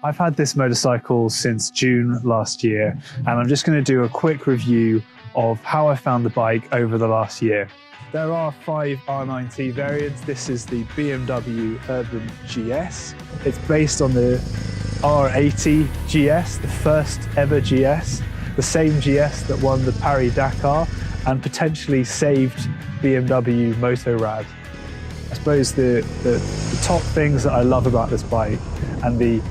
I've had this motorcycle since June last year, and I'm just going to do a quick review of how I found the bike over the last year. There are 5 R9T variants. This is the BMW Urban GS. It's based on the R80 GS, the first ever GS, the same GS that won the Paris-Dakar and potentially saved BMW Motorrad. I suppose the top things that I love about this bike and the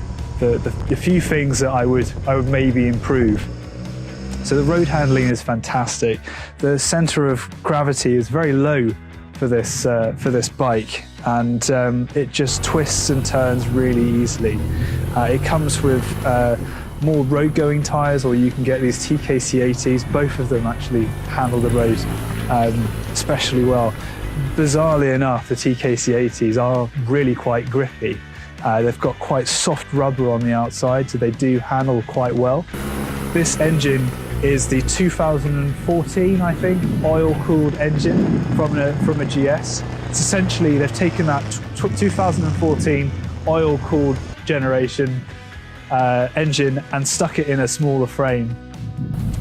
few things that I would maybe improve. So the road handling is fantastic. The center of gravity is very low for this bike, and it just twists and turns really easily. It comes with more road-going tires, or you can get these TKC80s. Both of them actually handle the road especially well. Bizarrely enough, the TKC80s are really quite grippy. They've got quite soft rubber on the outside, so they do handle quite well. This engine is the 2014, I think, oil-cooled engine from a GS. It's essentially, they've taken that 2014 oil-cooled generation engine and stuck it in a smaller frame.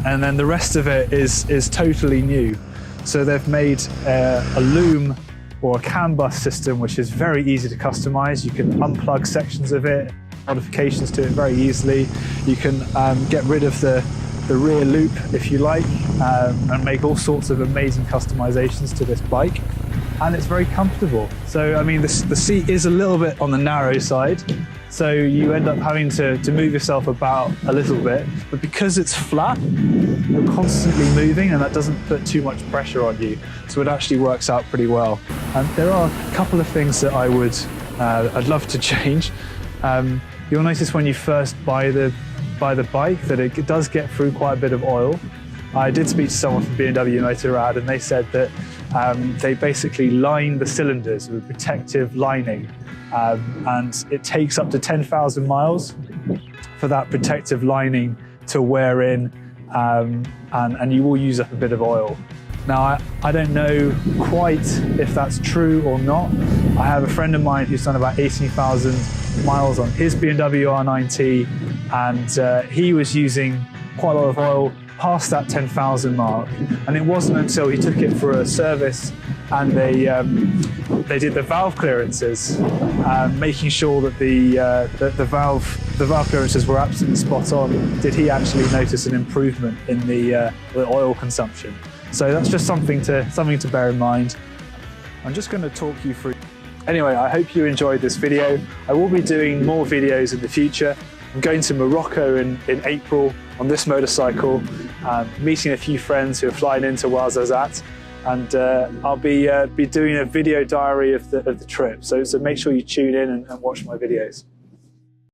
And then the rest of it is totally new. So they've made a loom or a CAN bus system, which is very easy to customize. You can unplug sections of it, modifications to it very easily. You can get rid of the rear loop if you like, and make all sorts of amazing customizations to this bike. And it's very comfortable. So, I mean, the seat is a little bit on the narrow side, so you end up having to move yourself about a little bit, but because it's flat, you're constantly moving and that doesn't put too much pressure on you. So it actually works out pretty well. And there are a couple of things that I'd love to change. You'll notice when you first buy the bike that it does get through quite a bit of oil. I did speak to someone from BMW Motorrad, and they said that they basically line the cylinders with a protective lining, and it takes up to 10,000 miles for that protective lining to wear in, and you will use up a bit of oil. Now, I don't know quite if that's true or not. I have a friend of mine who's done about 18,000 miles on his BMW R9T, and he was using quite a lot of oil past that 10,000 mark. And it wasn't until he took it for a service and they did the valve clearances, making sure that the valve clearances were absolutely spot on, did he actually notice an improvement in the oil consumption. So that's just something to bear in mind. I'm just going to talk you through. Anyway, I hope you enjoyed this video. I will be doing more videos in the future. I'm going to Morocco in April on this motorcycle, meeting a few friends who are flying into Ouarzazate, and I'll be doing a video diary of the trip. So make sure you tune in and watch my videos.